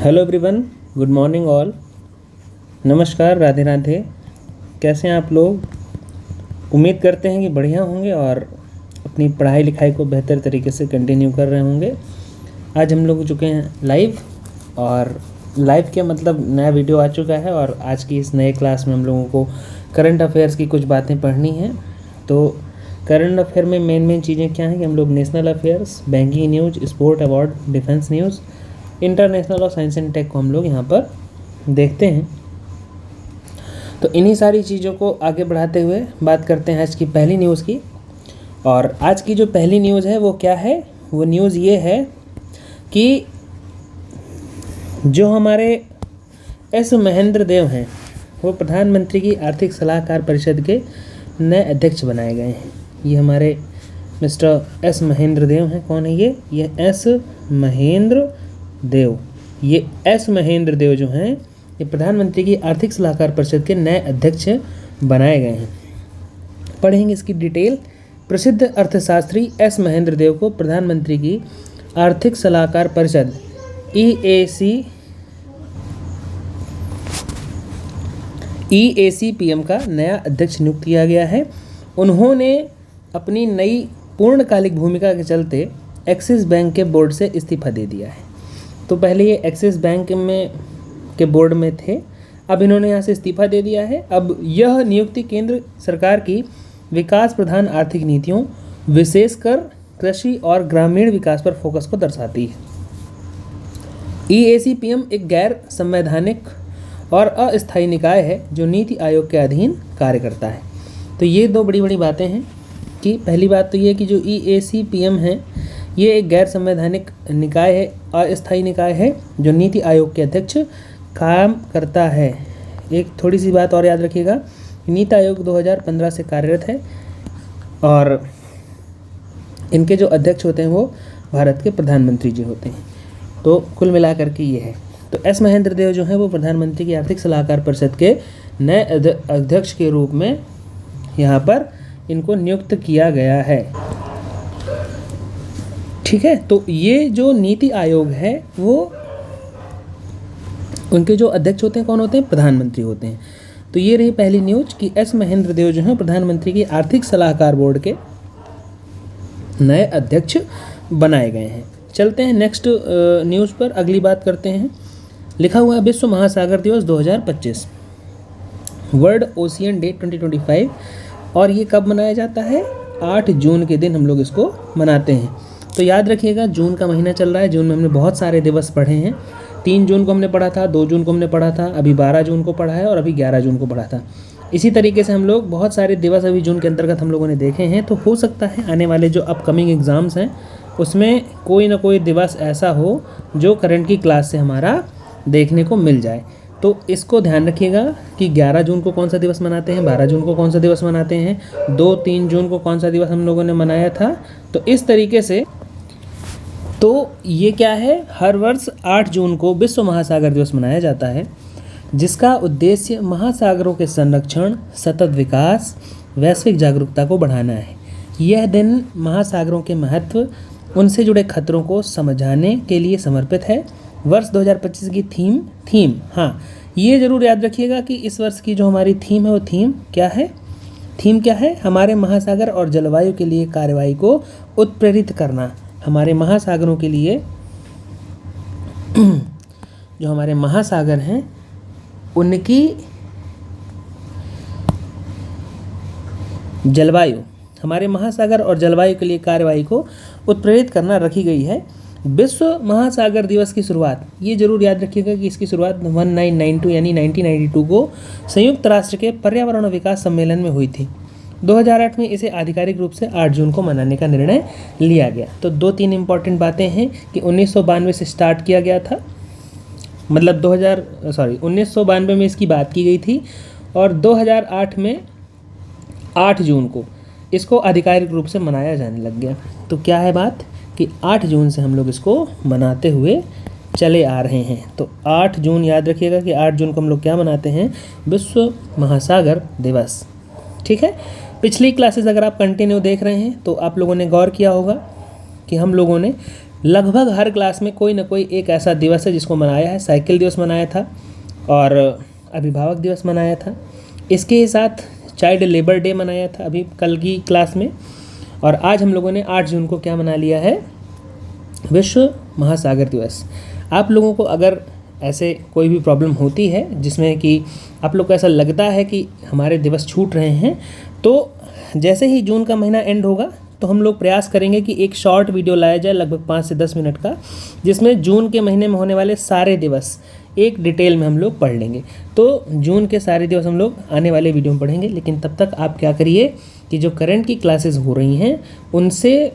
Hello everyone, good morning all. नमस्कार, राधे राधे। कैसे हैं आप लोग? उम्मीद करते हैं कि बढ़िया होंगे और अपनी पढ़ाई लिखाई को बेहतर तरीके से कंटिन्यू कर रहे होंगे। आज हम लोग हो चुके हैं लाइव, और लाइव के मतलब नया वीडियो आ चुका है। और आज की इस नए क्लास में हम लोगों को करंट अफेयर्स की कुछ बातें पढ़नी हैं। तो करंट अफेयर में मेन चीज़ें क्या हैं कि हम लोग national affairs, banking news, sport award, defence news, international और साइंस एंड टेक को हम लोग यहाँ पर देखते हैं। तो इन्हीं सारी चीज़ों को आगे बढ़ाते हुए बात करते हैं आज की पहली न्यूज़ की। और आज की जो पहली न्यूज़ है वो क्या है? वो न्यूज़ ये है कि जो हमारे एस महेंद्र देव हैं वो प्रधानमंत्री की आर्थिक सलाहकार परिषद के नए अध्यक्ष बनाए गए हैं। ये हमारे मिस्टर एस महेंद्र देव हैं। कौन है ये? एस महेंद्र देव। ये एस महेंद्र देव जो हैं ये प्रधानमंत्री की आर्थिक सलाहकार परिषद के नए अध्यक्ष बनाए गए हैं। पढ़ेंगे इसकी डिटेल। प्रसिद्ध अर्थशास्त्री एस महेंद्र देव को प्रधानमंत्री की आर्थिक सलाहकार परिषद EACPM का नया अध्यक्ष नियुक्त किया गया है। उन्होंने अपनी नई पूर्णकालिक भूमिका के चलते एक्सिस बैंक के बोर्ड से इस्तीफा दे दिया है। तो पहले ये एक्सिस बैंक के बोर्ड में थे, अब इन्होंने यहाँ से इस्तीफा दे दिया है। अब यह नियुक्ति केंद्र सरकार की विकास प्रधान आर्थिक नीतियों, विशेषकर कृषि और ग्रामीण विकास पर फोकस को दर्शाती है। EACPM एक गैर संवैधानिक और अस्थायी निकाय है जो नीति आयोग के अधीन कार्य करता है। तो ये दो बड़ी बड़ी बातें हैं कि पहली बात तो ये कि जो EACPM है ये एक गैर संवैधानिक निकाय है, अस्थायी निकाय है जो नीति आयोग के अध्यक्ष काम करता है। एक थोड़ी सी बात और याद रखिएगा, नीति आयोग 2015 से कार्यरत है और इनके जो अध्यक्ष होते हैं वो भारत के प्रधानमंत्री जी होते हैं। तो कुल मिलाकर के ये है। तो एस महेंद्र देव जो हैं वो प्रधानमंत्री की आर्थिक सलाहकार परिषद के नए अध्यक्ष के रूप में यहाँ पर इनको नियुक्त किया गया है। ठीक है। तो ये जो नीति आयोग है वो उनके जो अध्यक्ष होते हैं कौन होते हैं? प्रधानमंत्री होते हैं। तो ये रही पहली न्यूज कि एस महेंद्र देव जो हैं प्रधानमंत्री की आर्थिक सलाहकार बोर्ड के नए अध्यक्ष बनाए गए हैं। चलते हैं नेक्स्ट न्यूज़ पर, अगली बात करते हैं। लिखा हुआ है विश्व महासागर दिवस 2025, वर्ल्ड ओशियन डे 2025। और ये कब मनाया जाता है? 8 जून के दिन हम लोग इसको मनाते हैं। तो याद रखिएगा, जून का महीना चल रहा है। जून में हमने बहुत सारे दिवस पढ़े हैं। 3 जून को हमने पढ़ा था, 2 जून को हमने पढ़ा था, अभी 12 जून को पढ़ा है और अभी 11 जून को पढ़ा था। इसी तरीके से हम लोग बहुत सारे दिवस अभी जून के अंतर्गत हम लोगों ने देखे हैं। तो हो सकता है आने वाले जो अपकमिंग एग्ज़ाम्स हैं उसमें कोई ना कोई दिवस ऐसा हो जो करंट की क्लास से हमारा देखने को मिल जाए। तो इसको ध्यान रखिएगा कि 11 जून को कौन सा दिवस मनाते हैं, 12 जून को कौन सा दिवस मनाते हैं, 2-3 जून को कौन सा दिवस हम लोगों ने मनाया था। तो इस तरीके से तो ये क्या है, हर वर्ष 8 जून को विश्व महासागर दिवस मनाया जाता है, जिसका उद्देश्य महासागरों के संरक्षण, सतत विकास, वैश्विक जागरूकता को बढ़ाना है। यह दिन महासागरों के महत्व, उनसे जुड़े खतरों को समझाने के लिए समर्पित है। वर्ष 2025 की थीम हाँ, ये ज़रूर याद रखिएगा कि इस वर्ष की जो हमारी थीम है वो थीम क्या है? हमारे महासागर और जलवायु के लिए कार्रवाई को उत्प्रेरित करना। हमारे महासागरों के लिए जो हमारे महासागर हैं उनकी जलवायु, हमारे महासागर और जलवायु के लिए कार्रवाई को उत्प्रेरित करना रखी गई है। विश्व महासागर दिवस की शुरुआत, ये जरूर याद रखिएगा कि इसकी शुरुआत 1992 यानी 1992 को संयुक्त राष्ट्र के पर्यावरण और विकास सम्मेलन में हुई थी। 2008 में इसे आधिकारिक रूप से 8 जून को मनाने का निर्णय लिया गया। तो 2-3 इम्पॉर्टेंट बातें हैं कि 1992 से स्टार्ट किया गया था, मतलब 1992 में इसकी बात की गई थी और 2008 में 8 जून को इसको आधिकारिक रूप से मनाया जाने लग गया। तो क्या है बात कि 8 जून से हम लोग इसको मनाते हुए चले आ रहे हैं। तो 8 जून याद रखिएगा कि 8 जून को हम लोग क्या मनाते हैं? विश्व महासागर दिवस। ठीक है। पिछली क्लासेस अगर आप कंटिन्यू देख रहे हैं तो आप लोगों ने गौर किया होगा कि हम लोगों ने लगभग हर क्लास में कोई ना कोई एक ऐसा दिवस है जिसको मनाया है। साइकिल दिवस मनाया था और अभिभावक दिवस मनाया था। इसके ही साथ चाइल्ड लेबर डे मनाया था अभी कल की क्लास में। और आज हम लोगों ने 8 जून को क्या मना लिया है, विश्व महासागर दिवस। आप लोगों को अगर ऐसे कोई भी प्रॉब्लम होती है जिसमें कि आप लोग को ऐसा लगता है कि हमारे दिवस छूट रहे हैं, तो जैसे ही जून का महीना एंड होगा तो हम लोग प्रयास करेंगे कि एक शॉर्ट वीडियो लाया जाए लगभग 5 से 10 मिनट का, जिसमें जून के महीने में होने वाले सारे दिवस एक डिटेल में हम लोग पढ़ लेंगे। तो जून के सारे दिवस हम लोग आने वाले वीडियो में पढ़ेंगे। लेकिन तब तक आप क्या करिए कि जो करंट की क्लासेस हो रही हैं उनसे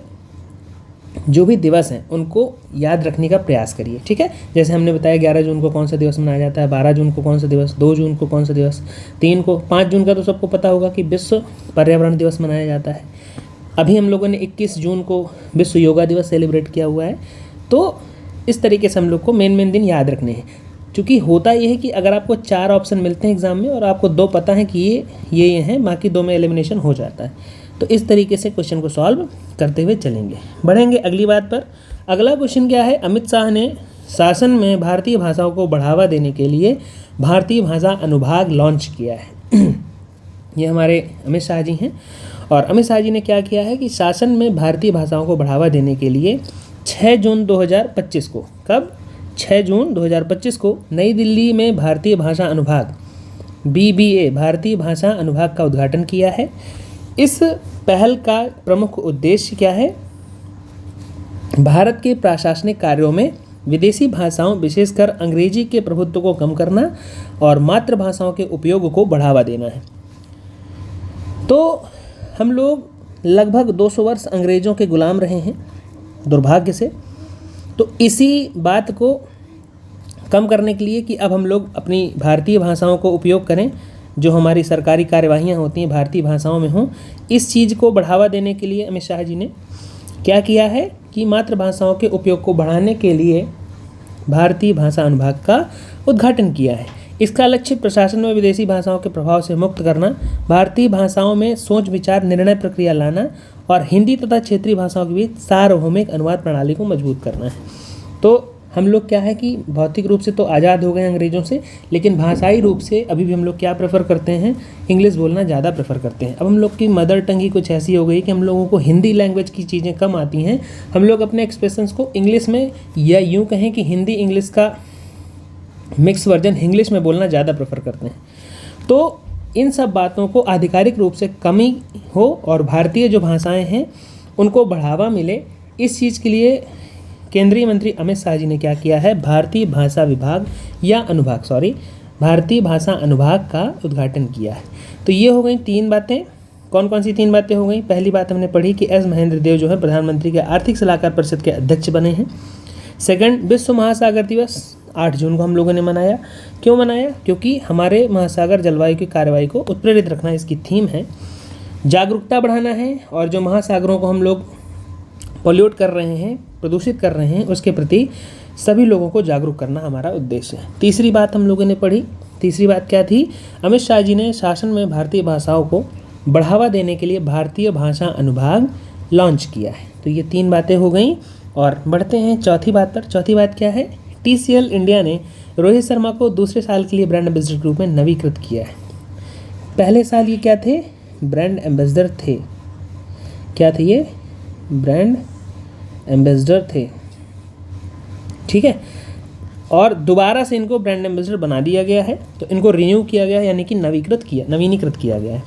जो भी दिवस हैं उनको याद रखने का प्रयास करिए, ठीक है। जैसे हमने बताया 11 जून को कौन सा दिवस मनाया जाता है, 12 जून को कौन सा दिवस, 2 जून को कौन सा दिवस, 3 को, 5 जून का तो सबको पता होगा कि विश्व पर्यावरण दिवस मनाया जाता है। अभी हम लोगों ने 21 जून को विश्व योगा दिवस सेलिब्रेट किया हुआ है। तो इस तरीके से हम लोग को मेन दिन याद रखने हैं। क्योंकि होता ये है कि अगर आपको 4 ऑप्शन मिलते हैं एग्ज़ाम में और आपको 2 पता है कि ये हैं, बाकी 2 में एलिमिनेशन हो जाता है। तो इस तरीके से क्वेश्चन को सॉल्व करते हुए चलेंगे, बढ़ेंगे अगली बात पर। अगला क्वेश्चन क्या है, अमित शाह ने शासन में भारतीय भाषाओं को बढ़ावा देने के लिए भारतीय भाषा अनुभाग लॉन्च किया है। ये हमारे अमित शाह जी हैं। और अमित शाह जी ने क्या किया है कि शासन में भारतीय भाषाओं को बढ़ावा देने के लिए 6 जून 2025 को, कब, 6 जून 2025 को नई दिल्ली में भारतीय भाषा अनुभाग BBA भारतीय भाषा अनुभाग का उद्घाटन किया है। इस पहल का प्रमुख उद्देश्य क्या है, भारत के प्रशासनिक कार्यों में विदेशी भाषाओं विशेषकर अंग्रेजी के प्रभुत्व को कम करना और मातृभाषाओं के उपयोग को बढ़ावा देना है। तो हम लोग लगभग 200 वर्ष अंग्रेज़ों के गुलाम रहे हैं दुर्भाग्य से। तो इसी बात को कम करने के लिए कि अब हम लोग अपनी भारतीय भाषाओं को उपयोग करें, जो हमारी सरकारी कार्यवाहियाँ होती हैं भारतीय भाषाओं में हों, इस चीज़ को बढ़ावा देने के लिए अमित शाह जी ने क्या किया है कि मातृभाषाओं के उपयोग को बढ़ाने के लिए भारतीय भाषा अनुभाग का उद्घाटन किया है। इसका लक्ष्य प्रशासन में विदेशी भाषाओं के प्रभाव से मुक्त करना, भारतीय भाषाओं में सोच विचार निर्णय प्रक्रिया लाना और हिंदी तथा क्षेत्रीय भाषाओं के बीच सार्वभौमिक अनुवाद प्रणाली को मजबूत करना है। तो हम लोग क्या है कि भौतिक रूप से तो आज़ाद हो गए अंग्रेज़ों से, लेकिन भाषाई रूप से अभी भी हम लोग क्या प्रेफर करते हैं, इंग्लिश बोलना ज़्यादा प्रेफर करते हैं। अब हम लोग की मदर टंग ही कुछ ऐसी हो गई कि हम लोगों को हिंदी लैंग्वेज की चीज़ें कम आती हैं। हम लोग अपने एक्सप्रेशंस को इंग्लिश में, या यूँ कहें कि हिंदी इंग्लिश का मिक्स वर्जन इंग्लिश में बोलना ज़्यादा प्रेफर करते हैं। तो इन सब बातों को आधिकारिक रूप से कमी हो और भारतीय जो भाषाएँ हैं उनको बढ़ावा मिले, इस चीज़ के लिए केंद्रीय मंत्री अमित शाह जी ने क्या किया है, भारतीय भाषा विभाग या अनुभाग, भारतीय भाषा अनुभाग का उद्घाटन किया है। तो ये हो गई 3 बातें। कौन कौन सी 3 बातें हो गई, पहली बात हमने पढ़ी कि एस महेंद्र देव जो है प्रधानमंत्री के आर्थिक सलाहकार परिषद के अध्यक्ष बने हैं। सेकंड, विश्व महासागर दिवस 8 जून को हम लोगों ने मनाया। क्यों मनाया, क्योंकि हमारे महासागर जलवायु की कार्रवाई को उत्प्रेरित रखना इसकी थीम है। जागरूकता बढ़ाना है और जो महासागरों को हम लोग पॉल्यूट कर रहे हैं, प्रदूषित कर रहे हैं, उसके प्रति सभी लोगों को जागरूक करना हमारा उद्देश्य है। तीसरी बात हम लोगों ने पढ़ी, तीसरी बात क्या थी, अमित शाह जी ने शासन में भारतीय भाषाओं को बढ़ावा देने के लिए भारतीय भाषा अनुभाग लॉन्च किया है। तो ये 3 बातें हो गई और बढ़ते हैं चौथी बात पर। चौथी बात क्या है, TCL इंडिया ने रोहित शर्मा को दूसरे साल के लिए ब्रांड एम्बेसडर के रूप में नवीकृत किया है। पहले साल ये क्या थे, ब्रांड एम्बेसडर थे, क्या थे ये, ब्रांड एम्बेसडर थे, ठीक है। और दोबारा से इनको ब्रांड एम्बेसडर बना दिया गया है, तो इनको रिन्यू किया गया है, यानी कि नवीनीकृत किया गया है।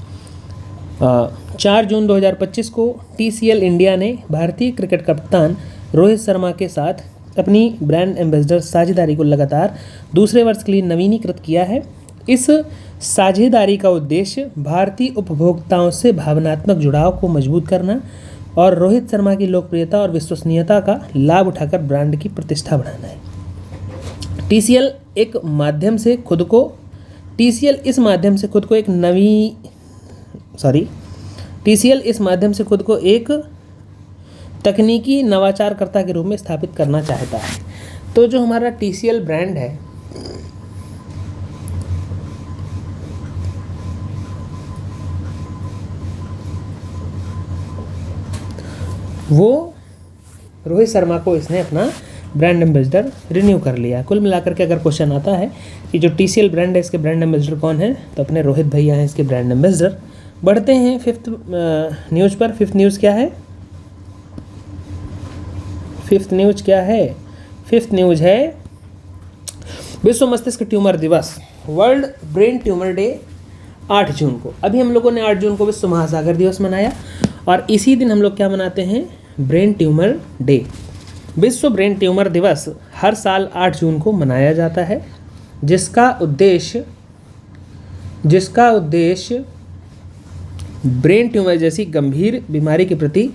4 जून 2025 को TCL इंडिया ने भारतीय क्रिकेट कप्तान रोहित शर्मा के साथ अपनी ब्रांड एम्बेसडर साझेदारी को लगातार दूसरे वर्ष के लिए नवीनीकृत किया है। इस साझेदारी का उद्देश्य भारतीय उपभोक्ताओं से भावनात्मक जुड़ाव को मजबूत करना और रोहित शर्मा की लोकप्रियता और विश्वसनीयता का लाभ उठाकर ब्रांड की प्रतिष्ठा बढ़ाना है। TCL इस माध्यम से खुद को एक तकनीकी नवाचारकर्ता के रूप में स्थापित करना चाहता है। तो जो हमारा TCL ब्रांड है वो रोहित शर्मा को इसने अपना ब्रांड एम्बेसडर रिन्यू कर लिया। कुल मिलाकर के अगर क्वेश्चन आता है कि जो TCL ब्रांड है इसके ब्रांड एम्बेसडर कौन है, तो अपने रोहित भैया हैं इसके ब्रांड एम्बेसडर। बढ़ते हैं फिफ्थ न्यूज़ पर। फिफ्थ न्यूज़ क्या है? फिफ्थ न्यूज़ है विश्व मस्तिष्क ट्यूमर दिवस, वर्ल्ड ब्रेन ट्यूमर डे 8 जून को। अभी हम लोगों ने 8 जून को विश्व महासागर दिवस मनाया और इसी दिन हम लोग क्या मनाते हैं? Brain tumour day. विश्व ब्रेन ट्यूमर दिवस हर साल 8 जून को मनाया जाता है, जिसका उद्देश्य ब्रेन ट्यूमर जैसी गंभीर बीमारी के प्रति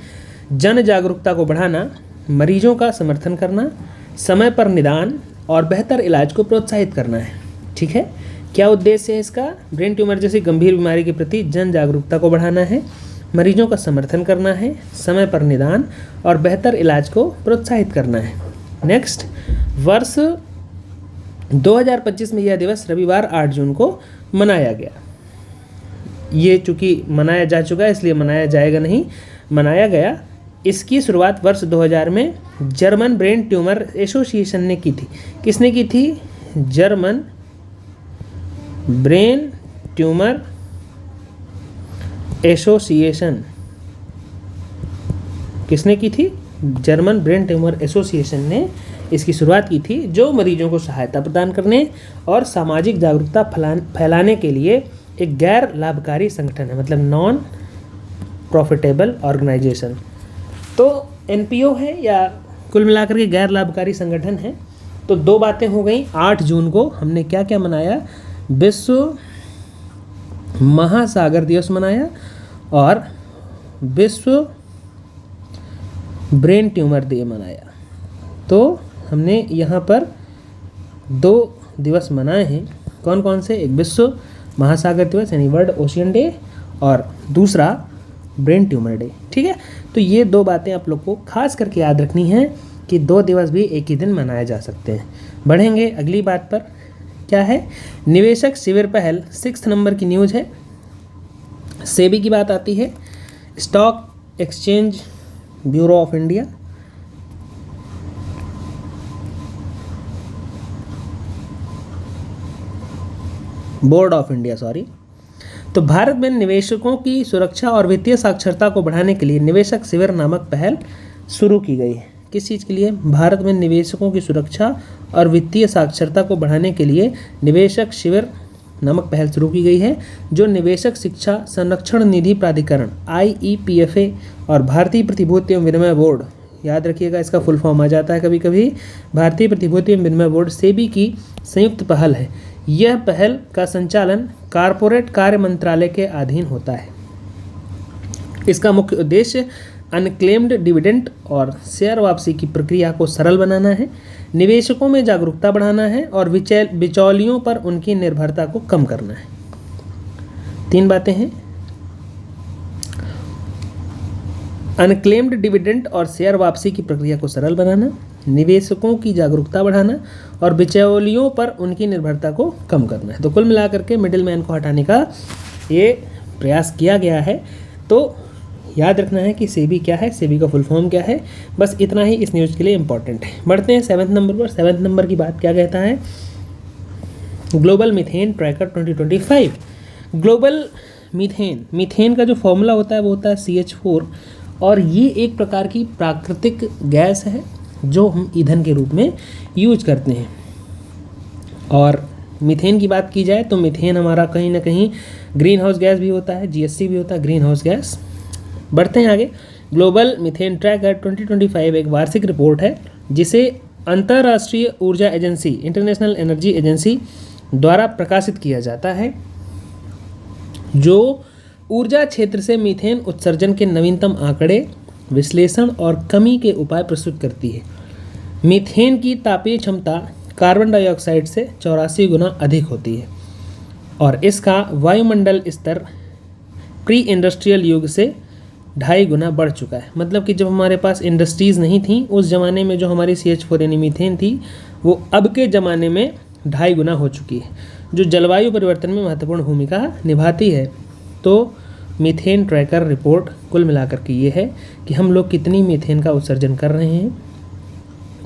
जन जागरूकता को बढ़ाना, मरीजों का समर्थन करना, समय पर निदान और बेहतर इलाज को प्रोत्साहित करना है। ठीक है, क्या उद्देश्य है इसका? ब्रेन ट्यूमर जैसी गंभीर बीमारी के प्रति जन जागरूकता को बढ़ाना है, मरीजों का समर्थन करना है, समय पर निदान और बेहतर इलाज को प्रोत्साहित करना है। नेक्स्ट, वर्ष 2025 में यह दिवस रविवार 8 जून को मनाया गया। ये चूँकि मनाया जा चुका है इसलिए मनाया जाएगा नहीं, मनाया गया। इसकी शुरुआत वर्ष 2000 में जर्मन ब्रेन ट्यूमर एसोसिएशन ने की थी। किसने की थी? German brain tumour association. किसने की थी? जर्मन ब्रेन ट्यूमर एसोसिएशन ने इसकी शुरुआत की थी, जो मरीजों को सहायता प्रदान करने और सामाजिक जागरूकता फैलाने के लिए एक गैर लाभकारी संगठन है, मतलब नॉन प्रॉफिटेबल ऑर्गेनाइजेशन। तो NPO है या कुल मिलाकर के गैर लाभकारी संगठन है। तो दो बातें हो गई। 8 जून को हमने क्या क्या मनाया? विश्व महासागर दिवस मनाया और विश्व ब्रेन ट्यूमर डे मनाया। तो हमने यहाँ पर 2 दिवस मनाए हैं। कौन कौन से? एक विश्व महासागर दिवस यानी वर्ल्ड ओशियन डे और दूसरा ब्रेन ट्यूमर डे। ठीक है, तो ये 2 बातें आप लोग को खास करके याद रखनी है कि 2 दिवस भी एक ही दिन मनाए जा सकते हैं। बढ़ेंगे अगली बात पर। क्या है? निवेशक शिविर पहल 6 नंबर की न्यूज़ है। सेबी की बात आती है, stock exchange bureau of India. Board of India, sorry. तो भारत में निवेशकों की सुरक्षा और वित्तीय साक्षरता को बढ़ाने के लिए निवेशक शिविर नामक पहल शुरू की गई है। किस चीज़ के लिए? भारत में निवेशकों की सुरक्षा और वित्तीय साक्षरता को बढ़ाने के लिए निवेशक शिविर नामक पहल शुरू की गई है, जो निवेशक शिक्षा संरक्षण निधि प्राधिकरण IEPFA और भारतीय प्रतिभूति एवं विनिमय बोर्ड, याद रखिएगा इसका फुल फॉर्म आ जाता है कभी कभी, भारतीय प्रतिभूति एवं विनिमय बोर्ड सेबी की संयुक्त पहल है। यह पहल का संचालन कॉरपोरेट कार्य मंत्रालय के अधीन होता है। इसका मुख्य उद्देश्य अनक्लेम्ड डिविडेंड और शेयर वापसी की प्रक्रिया को सरल बनाना है, निवेशकों में जागरूकता बढ़ाना है और बिचौलियों पर उनकी निर्भरता को कम करना है। 3 बातें हैं। अनक्लेम्ड डिविडेंड और शेयर वापसी की प्रक्रिया को सरल बनाना, निवेशकों की जागरूकता बढ़ाना और बिचौलियों पर उनकी निर्भरता को कम करना है। तो कुल मिलाकर के मिडिल मैन को हटाने का ये प्रयास किया गया है। तो याद रखना है कि सेबी क्या है, सेबी का फुल फॉर्म क्या है, बस इतना ही इस न्यूज़ के लिए इम्पॉर्टेंट है। बढ़ते हैं 7वें नंबर पर। 7वें नंबर की बात क्या कहता है? Global methane tracker 2025। Global methane का जो फॉर्मूला होता है वो होता है CH4 और ये एक प्रकार की प्राकृतिक गैस है जो हम ईंधन के रूप में यूज करते हैं। और मीथेन की बात की जाए तो मीथेन हमारा कहीं ना कहीं ग्रीन हाउस गैस भी होता है, GHG भी होता है, ग्रीन हाउस गैस। बढ़ते हैं आगे। ग्लोबल मीथेन ट्रैकर 2025 एक वार्षिक रिपोर्ट है जिसे अंतर्राष्ट्रीय ऊर्जा एजेंसी इंटरनेशनल एनर्जी एजेंसी द्वारा प्रकाशित किया जाता है, जो ऊर्जा क्षेत्र से मीथेन उत्सर्जन के नवीनतम आंकड़े, विश्लेषण और कमी के उपाय प्रस्तुत करती है। मीथेन की तापीय क्षमता कार्बन डाइऑक्साइड से 84 गुना अधिक होती है और इसका वायुमंडल स्तर प्री इंडस्ट्रियल युग से 2.5 गुना बढ़ चुका है। मतलब कि जब हमारे पास इंडस्ट्रीज़ नहीं थी उस ज़माने में जो हमारी CH4 यानी मीथेन थी वो अब के ज़माने में 2.5 गुना हो चुकी है, जो जलवायु परिवर्तन में महत्वपूर्ण भूमिका निभाती है। तो मीथेन ट्रैकर रिपोर्ट कुल मिलाकर के ये है कि हम लोग कितनी मीथेन का उत्सर्जन कर रहे हैं,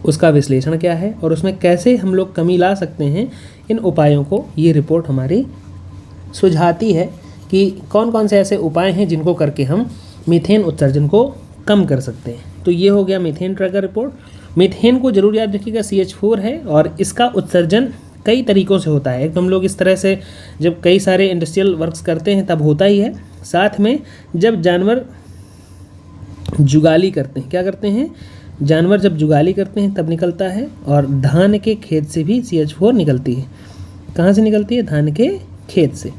उसका विश्लेषण क्या है और उसमें कैसे हम लोग कमी ला सकते हैं। इन उपायों को ये रिपोर्ट हमारी सुझाती है कि कौन कौन से ऐसे उपाय हैं जिनको करके हम मीथेन उत्सर्जन को कम कर सकते हैं। तो ये हो गया मीथेन ट्रैकर रिपोर्ट। मीथेन को जरूर याद रखिएगा CH4 है और इसका उत्सर्जन कई तरीक़ों से होता है। एक तो हम लोग इस तरह से जब कई सारे इंडस्ट्रियल वर्क्स करते हैं तब होता ही है, साथ में जब जानवर जुगाली करते हैं, क्या करते हैं, जानवर जब जुगाली करते हैं तब निकलता है। और धान के खेत से भी CH4 निकलती है। कहाँ से निकलती है? धान के खेत से।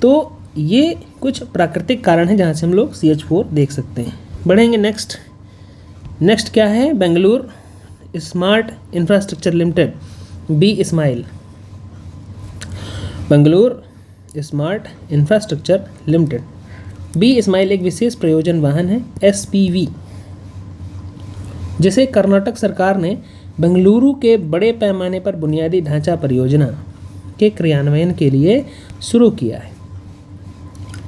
तो ये कुछ प्राकृतिक कारण हैं जहाँ से हम लोग CH4 देख सकते हैं। बढ़ेंगे नेक्स्ट क्या है? Bengaluru smart infrastructure limited, BSMIL। Bengaluru smart infrastructure limited, BSMIL एक विशेष प्रयोजन वाहन है SPV, जिसे कर्नाटक सरकार ने बेंगलुरु के बड़े पैमाने पर बुनियादी ढांचा परियोजना के क्रियान्वयन के लिए शुरू किया है।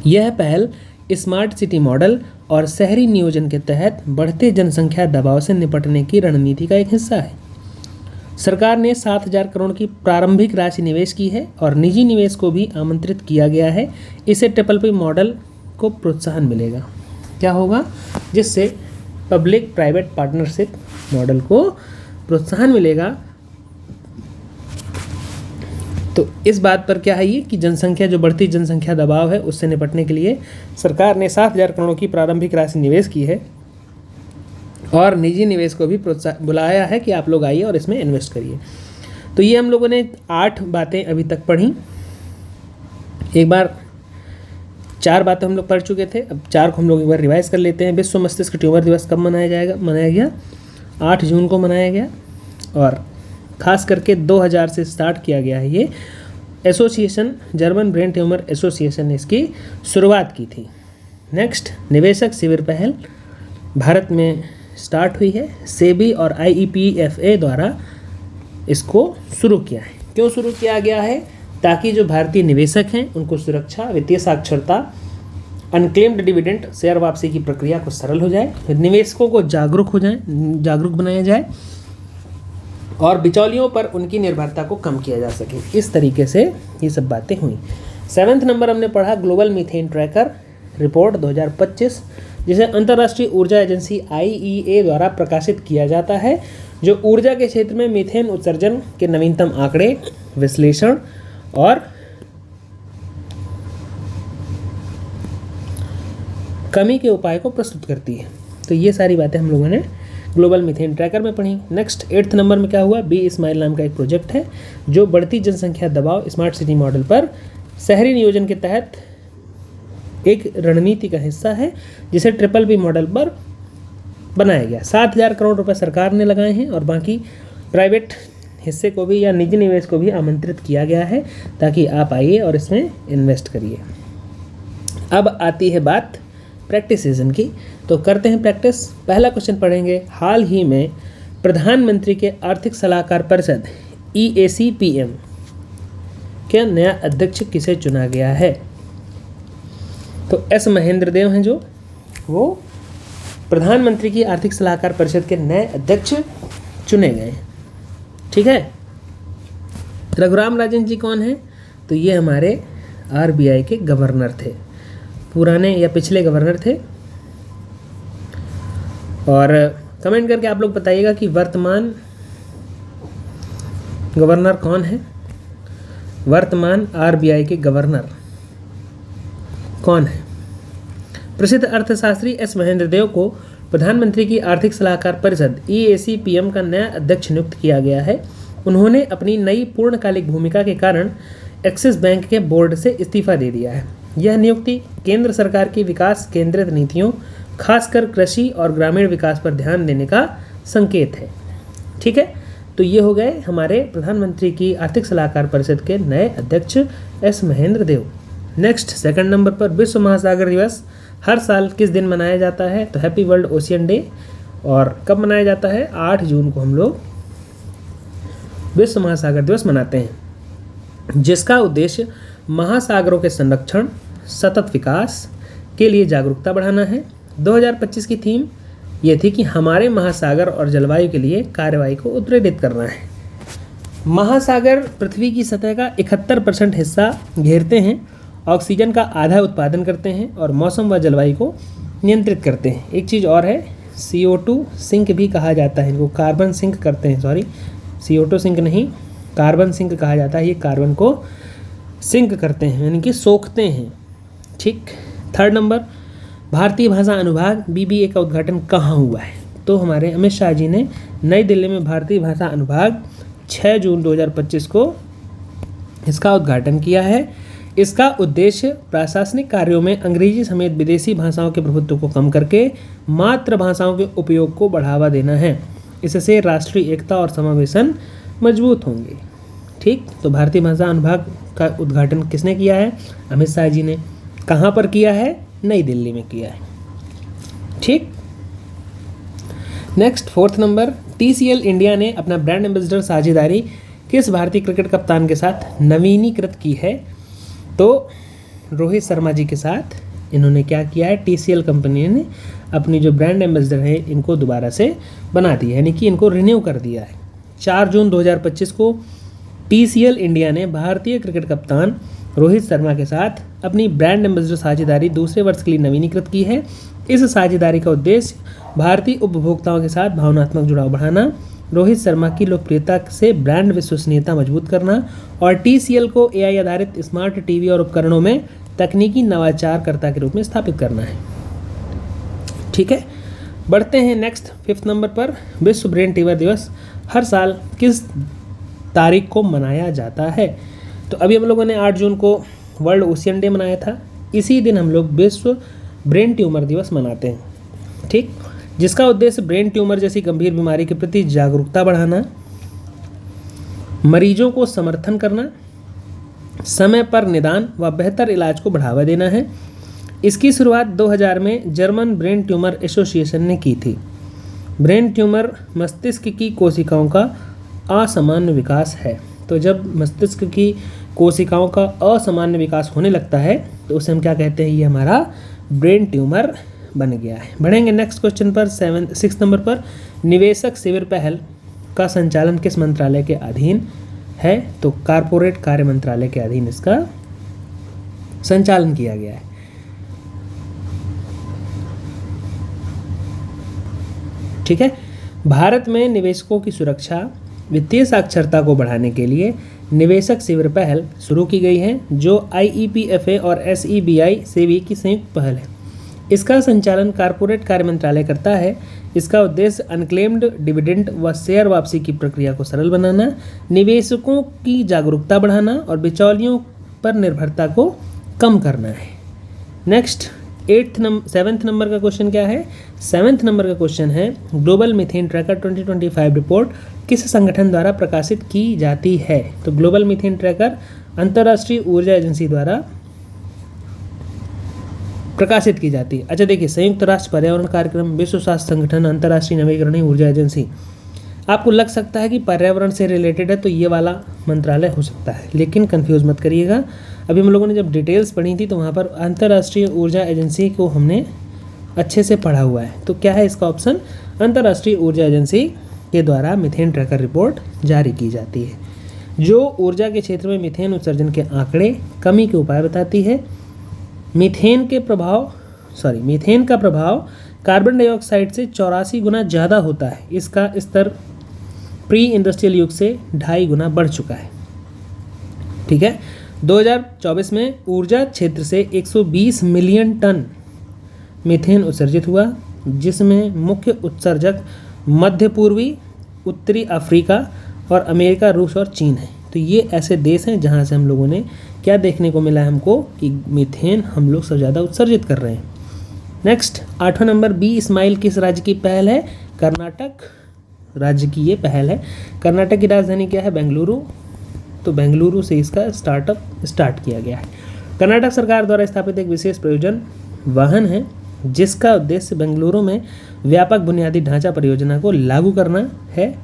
यह पहल स्मार्ट सिटी मॉडल और शहरी नियोजन के तहत बढ़ते जनसंख्या दबाव से निपटने की रणनीति का एक हिस्सा है। सरकार ने 7,000 करोड़ की प्रारंभिक राशि निवेश की है और निजी निवेश को भी आमंत्रित किया गया है। इससे PPP मॉडल को प्रोत्साहन मिलेगा। क्या होगा? जिससे पब्लिक प्राइवेट पार्टनरशिप मॉडल को प्रोत्साहन मिलेगा। तो इस बात पर क्या है ये कि जनसंख्या, जो बढ़ती जनसंख्या दबाव है उससे निपटने के लिए सरकार ने 7,000 करोड़ की प्रारंभिक राशि निवेश की है और निजी निवेश को भी बुलाया है कि आप लोग आइए और इसमें इन्वेस्ट करिए। तो ये हम लोगों ने 8 बातें अभी तक पढ़ी। एक बार 4 बातें हम लोग पढ़ चुके थे, अब 4 को हम लोग एक बार रिवाइज कर लेते हैं। विश्व मस्तिष्क ट्यूमर दिवस कब मनाया गया? 8 जून को मनाया गया और ख़ास करके 2000 से स्टार्ट किया गया है। ये association, German brain tumour association ने इसकी शुरुआत की थी। नेक्स्ट, निवेशक शिविर पहल भारत में स्टार्ट हुई है। सेबी और IEPFA द्वारा इसको शुरू किया है। क्यों शुरू किया गया है? ताकि जो भारतीय निवेशक हैं उनको सुरक्षा, वित्तीय साक्षरता, अनक्लेम्ड डिविडेंड, शेयर वापसी की प्रक्रिया को सरल हो जाए, निवेशकों को जागरूक बनाया जाए और बिचौलियों पर उनकी निर्भरता को कम किया जा सके। इस तरीके से ये सब बातें हुई। 7वां नंबर हमने पढ़ा ग्लोबल मीथेन ट्रैकर रिपोर्ट 2025, जिसे अंतर्राष्ट्रीय ऊर्जा एजेंसी IEA द्वारा प्रकाशित किया जाता है, जो ऊर्जा के क्षेत्र में मीथेन उत्सर्जन के नवीनतम आंकड़े, विश्लेषण और कमी के उपाय को प्रस्तुत करती है। तो ये सारी बातें हम लोगों ने ग्लोबल मीथेन ट्रैकर में पढ़ी। नेक्स्ट 8th नंबर में क्या हुआ? BSMIL नाम का एक प्रोजेक्ट है जो बढ़ती जनसंख्या दबाव स्मार्ट सिटी मॉडल पर शहरी नियोजन के तहत एक रणनीति का हिस्सा है, जिसे PPP मॉडल पर बनाया गया। 7,000 करोड़ रुपए सरकार ने लगाए हैं और बाकी प्राइवेट हिस्से को भी या निजी निवेश को भी आमंत्रित किया गया है ताकि आप आइए और इसमें इन्वेस्ट करिए। अब आती है बात प्रैक्टिस सीजन की, तो करते हैं प्रैक्टिस। पहला क्वेश्चन पढ़ेंगे। हाल ही में प्रधानमंत्री के आर्थिक सलाहकार परिषद EAC-PM के नया अध्यक्ष किसे चुना गया है? तो S महेंद्र देव हैं जो वो प्रधानमंत्री की आर्थिक सलाहकार परिषद के नए अध्यक्ष चुने गए हैं। ठीक है। रघुराम राजन जी कौन है? तो ये हमारे RBI के गवर्नर थे, पुराने या पिछले गवर्नर थे। और कमेंट करके आप लोग बताइएगा कि वर्तमान गवर्नर कौन है? वर्तमान RBI के गवर्नर कौन है? प्रसिद्ध अर्थशास्त्री S महेंद्र देव को प्रधानमंत्री की आर्थिक सलाहकार परिषद EAC-PM का नया अध्यक्ष नियुक्त किया गया है। उन्होंने अपनी नई पूर्णकालिक भूमिका के कारण एक्सिस बैंक के बोर्ड से इस्तीफा दे दिया है। यह नियुक्ति केंद्र सरकार की विकास केंद्रित नीतियों, खासकर कृषि और ग्रामीण विकास पर ध्यान देने का संकेत है। ठीक है, तो ये हो गए हमारे प्रधानमंत्री की आर्थिक सलाहकार परिषद के नए अध्यक्ष S महेंद्र देव। नेक्स्ट 2nd नंबर पर विश्व महासागर दिवस हर साल किस दिन मनाया जाता है? तो हैप्पी वर्ल्ड ओशियन डे। और कब मनाया जाता है? 8 जून को हम लोग विश्व महासागर दिवस मनाते हैं, जिसका उद्देश्य महासागरों के संरक्षण, सतत विकास, के लिए जागरूकता बढ़ाना है। 2025 की थीम ये थी कि हमारे महासागर और जलवायु के लिए कार्रवाई को उत्प्रेरित करना है। महासागर पृथ्वी की सतह का 71% हिस्सा घेरते हैं, ऑक्सीजन का आधा उत्पादन करते हैं और मौसम व जलवायु को नियंत्रित करते हैं। एक चीज़ और है, CO2 सिंक भी कहा जाता है इनको, कार्बन सिंक करते हैं, सॉरी CO2 सिंक नहीं, कार्बन सिंक कहा जाता है। ये कार्बन को सिंक करते हैं यानी कि सोखते हैं। ठीक। 3rd नंबर, भारतीय भाषा अनुभाग BBA का उद्घाटन कहाँ हुआ है? तो हमारे अमित शाह जी ने नई दिल्ली में भारतीय भाषा अनुभाग 6 जून 2025 को इसका उद्घाटन किया है। इसका उद्देश्य प्रशासनिक कार्यों में अंग्रेजी समेत विदेशी भाषाओं के प्रभुत्व को कम करके मातृभाषाओं के उपयोग को बढ़ावा देना है। इससे राष्ट्रीय एकता और समावेशन मजबूत होंगे। ठीक। तो भारतीय भाषा अनुभाग का उद्घाटन किसने किया है? अमित शाह जी ने। कहाँ पर किया है? नई दिल्ली में किया है। ठीक। Next 4th number, TCL India ने अपना ब्रांड एम्बेसडर साझेदारी किस भारतीय क्रिकेट कप्तान के साथ नवीनीकृत की है? तो रोहित शर्मा जी के साथ इन्होंने क्या किया है? TCL कंपनी ने अपनी जो ब्रांड एम्बेसडर है इनको दोबारा से बना दिया, यानी कि इनको रिन्यू कर दिया है। 4 जून 2025 को TCL इंडिया ने भारतीय क्रिकेट कप्तान रोहित शर्मा के साथ अपनी ब्रांड एम्बेसडर साझेदारी दूसरे वर्ष के लिए नवीनीकृत की है। इस साझेदारी का उद्देश्य भारतीय उपभोक्ताओं के साथ भावनात्मक जुड़ाव बढ़ाना, रोहित शर्मा की लोकप्रियता से ब्रांड विश्वसनीयता मजबूत करना और TCL को AI आधारित स्मार्ट टीवी और उपकरणों में तकनीकी नवाचारकर्ता के रूप में स्थापित करना है। ठीक है। बढ़ते हैं नेक्स्ट 5th नंबर पर, विश्व ब्रेन ट्यूमर दिवस हर साल किस तारीख को मनाया जाता है? तो अभी हम लोगों ने 8 जून को वर्ल्ड ओशियन डे मनाया था। इसी दिन हम लोग विश्व ब्रेन ट्यूमर दिवस मनाते हैं। ठीक। जिसका उद्देश्य ब्रेन ट्यूमर जैसी गंभीर बीमारी के प्रति जागरूकता बढ़ाना, मरीजों को समर्थन करना, समय पर निदान व बेहतर इलाज को बढ़ावा देना है। इसकी शुरुआत 2000 में जर्मन ब्रेन ट्यूमर एसोसिएशन ने की थी। ब्रेन ट्यूमर मस्तिष्क की कोशिकाओं का असामान्य विकास है। तो जब मस्तिष्क की कोशिकाओं का असामान्य विकास होने लगता है तो उसे हम क्या कहते हैं? ये हमारा ब्रेन ट्यूमर बन गया है। बढ़ेंगे नेक्स्ट क्वेश्चन पर, 6th नंबर पर, निवेशक शिविर पहल का संचालन किस मंत्रालय के अधीन है? तो कारपोरेट कार्य मंत्रालय के अधीन इसका संचालन किया गया है। ठीक है। भारत में निवेशकों की सुरक्षा, वित्तीय साक्षरता को बढ़ाने के लिए निवेशक शिविर पहल शुरू की गई है, जो IEPFA और SEBI सेबी की संयुक्त पहल है। इसका संचालन कारपोरेट कार्य मंत्रालय करता है। इसका उद्देश्य अनक्लेम्ड डिविडेंड व शेयर वापसी की प्रक्रिया को सरल बनाना, निवेशकों की जागरूकता बढ़ाना और बिचौलियों पर निर्भरता को कम करना है। नेक्स्ट 7th नंबर का क्वेश्चन क्या है? 7th नंबर का क्वेश्चन है, ग्लोबल मीथेन ट्रैकर 2025 रिपोर्ट किस संगठन द्वारा प्रकाशित की जाती है? तो ग्लोबल मीथेन ट्रैकर अंतर्राष्ट्रीय ऊर्जा एजेंसी द्वारा प्रकाशित की जाती है। अच्छा देखिए, संयुक्त राष्ट्र पर्यावरण कार्यक्रम, विश्व स्वास्थ्य संगठन, अंतर्राष्ट्रीय नवीकरणीय ऊर्जा एजेंसी। आपको लग सकता है कि पर्यावरण से रिलेटेड है तो ये वाला मंत्रालय हो सकता है, लेकिन कंफ्यूज मत करिएगा। अभी हम लोगों ने जब डिटेल्स पढ़ी थी तो वहाँ पर अंतर्राष्ट्रीय ऊर्जा एजेंसी को हमने अच्छे से पढ़ा हुआ है। तो क्या है इसका ऑप्शन? अंतर्राष्ट्रीय ऊर्जा एजेंसी के द्वारा मीथेन ट्रैकर रिपोर्ट जारी की जाती है, जो ऊर्जा के क्षेत्र में मीथेन उत्सर्जन के आंकड़े, कमी के उपाय बताती है। मीथेन का प्रभाव कार्बन डाइऑक्साइड से 84 गुना ज़्यादा होता है। इसका स्तर प्री इंडस्ट्रियल युग से 2.5 गुना बढ़ चुका है। ठीक है। 2024 में ऊर्जा क्षेत्र से 120 मिलियन टन मीथेन उत्सर्जित हुआ, जिसमें मुख्य उत्सर्जक मध्य पूर्वी, उत्तरी अफ्रीका और अमेरिका, रूस और चीन है। तो ये ऐसे देश हैं जहाँ से हम लोगों ने क्या देखने को मिला है हमको कि मीथेन हम लोग सबसे ज़्यादा उत्सर्जित कर रहे हैं। नेक्स्ट 8वां नंबर, बी स्माइल किस राज्य की पहल है? कर्नाटक राज्य की ये पहल है। कर्नाटक की राजधानी क्या है? बेंगलुरु। तो बेंगलुरु से इसका स्टार्ट किया गया है। कर्नाटक सरकार द्वारा स्थापित एक विशेष प्रयोजन वाहन है, जिसका उद्देश्य बेंगलुरु में व्यापक बुनियादी ढांचा परियोजना को लागू करना है।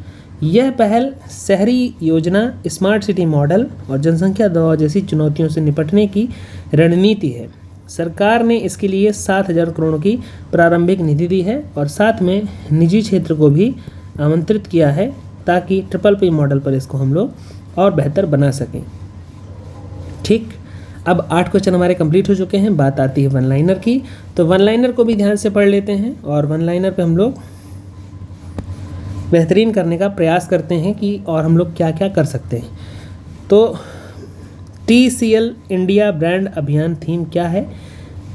यह पहल शहरी योजना, स्मार्ट सिटी मॉडल और जनसंख्या दबाव जैसी चुनौतियों से निपटने की रणनीति है। सरकार ने इसके लिए 7,000 करोड़ की प्रारंभिक निधि दी है और साथ में निजी क्षेत्र को भी आमंत्रित किया है ताकि PPP मॉडल पर इसको हम लोग और बेहतर बना सकें। ठीक, अब 8 क्वेश्चन हमारे कंप्लीट हो चुके हैं। बात आती है वन लाइनर की, तो वन लाइनर को भी ध्यान से पढ़ लेते हैं और वन लाइनर पे हम लोग बेहतरीन करने का प्रयास करते हैं कि और हम लोग क्या क्या कर सकते हैं। तो TCL इंडिया ब्रांड अभियान थीम क्या है?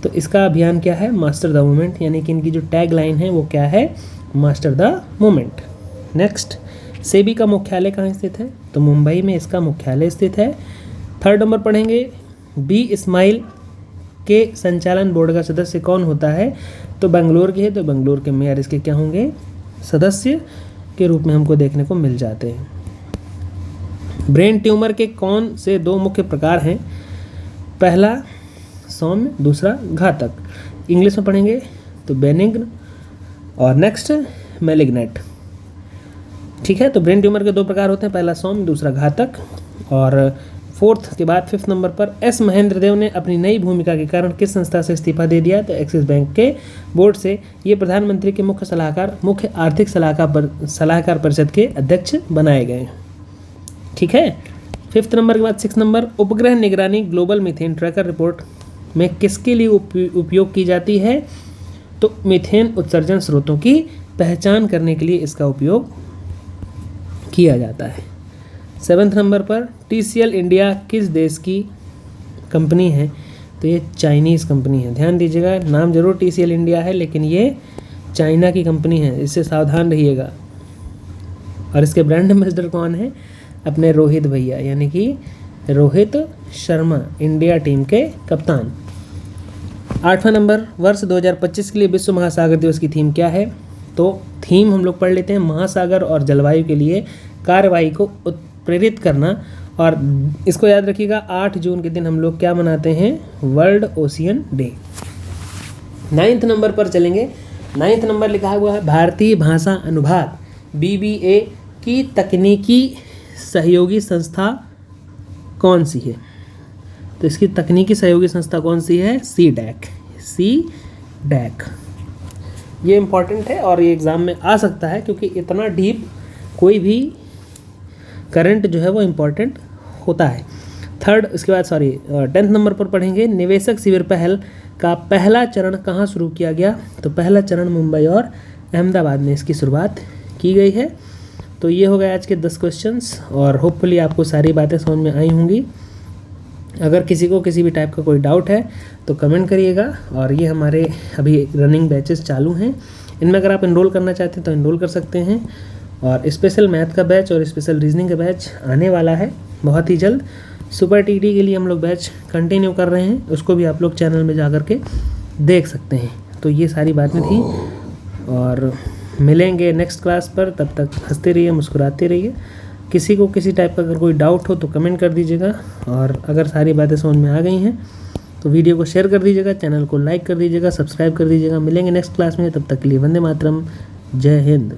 तो इसका अभियान क्या है? मास्टर द मोमेंट, यानी कि इनकी जो टैग लाइन है वो क्या है? Master the moment. Next, SEBI का मुख्यालय कहाँ स्थित है? तो मुंबई में इसका मुख्यालय स्थित है। 3rd नंबर पढ़ेंगे, बी स्माइल के संचालन बोर्ड का सदस्य कौन होता है? तो बेंगलोर के है, तो बेंगलोर के मेयर इसके क्या होंगे? सदस्य के रूप में हमको देखने को मिल जाते हैं। ब्रेन ट्यूमर के कौन से 2 मुख्य प्रकार हैं? पहला सौम्य, दूसरा घातक। इंग्लिश में पढ़ेंगे तो बेनिग्न और नेक्स्ट मैलिग्नेंट। ठीक है, तो ब्रेन ट्यूमर के 2 प्रकार होते हैं, पहला सौम्य, दूसरा घातक। और 4th के बाद 5th नंबर पर एस महेंद्र देव ने अपनी नई भूमिका के कारण किस संस्था से इस्तीफा दे दिया? तो एक्सिस बैंक के बोर्ड से। ये प्रधानमंत्री के मुख्य आर्थिक सलाहकार परिषद के अध्यक्ष बनाए गए। ठीक है, 5th नंबर के बाद 6th नंबर, उपग्रह निगरानी ग्लोबल मीथेन ट्रैकर रिपोर्ट में किसके लिए उपयोग की जाती है? तो मीथेन उत्सर्जन स्रोतों की पहचान करने के लिए इसका उपयोग किया जाता है। 7th नंबर पर TCL इंडिया किस देश की कंपनी है? तो ये चाइनीज़ कंपनी है। ध्यान दीजिएगा, नाम जरूर TCL इंडिया है लेकिन ये चाइना की कंपनी है, इससे सावधान रहिएगा। और इसके ब्रांड एम्बेसडर कौन है? अपने रोहित भैया, यानी कि रोहित शर्मा, इंडिया टीम के कप्तान। 8वां नंबर, वर्ष 2025 के लिए विश्व महासागर दिवस की थीम क्या है? तो थीम हम लोग पढ़ लेते हैं, महासागर और जलवायु के लिए कार्यवाही को प्रेरित करना। और इसको याद रखिएगा, 8 जून के दिन हम लोग क्या मनाते हैं? World ocean day. 9th number पर चलेंगे। 9th नंबर लिखा हुआ है, भारतीय भाषा अनुभाग BBA की तकनीकी सहयोगी संस्था कौन सी है? तो इसकी तकनीकी सहयोगी संस्था कौन सी है? CDAC। ये इम्पॉर्टेंट है और ये एग्ज़ाम में आ सकता है क्योंकि इतना डीप कोई भी करंट जो है वो इम्पॉर्टेंट होता है। 10th नंबर पर पढ़ेंगे, निवेशक शिविर पहल का पहला चरण कहाँ शुरू किया गया? तो पहला चरण मुंबई और अहमदाबाद में इसकी शुरुआत की गई है। तो ये हो गए आज के 10 क्वेश्चंस और होपफुली आपको सारी बातें समझ में आई होंगी। अगर किसी को किसी भी टाइप का कोई डाउट है तो कमेंट करिएगा। और ये हमारे अभी रनिंग बैचेस चालू हैं, इनमें अगर आप इनरोल करना चाहते हैं तो इनरोल कर सकते हैं। और स्पेशल मैथ का बैच और स्पेशल रीजनिंग का बैच आने वाला है बहुत ही जल्द। सुपर TD के लिए हम लोग बैच कंटिन्यू कर रहे हैं, उसको भी आप लोग चैनल में जा कर के देख सकते हैं। तो ये सारी बातें थी और मिलेंगे नेक्स्ट क्लास पर। तब तक हंसते रहिए, मुस्कुराते रहिए। किसी को किसी टाइप का अगर कोई डाउट हो तो कमेंट कर दीजिएगा। और अगर सारी बातें समझ में आ गई हैं तो वीडियो को शेयर कर दीजिएगा, चैनल को लाइक कर दीजिएगा, सब्सक्राइब कर दीजिएगा। मिलेंगे नेक्स्ट क्लास में, तब तक के लिए वंदे मातरम, जय हिंद।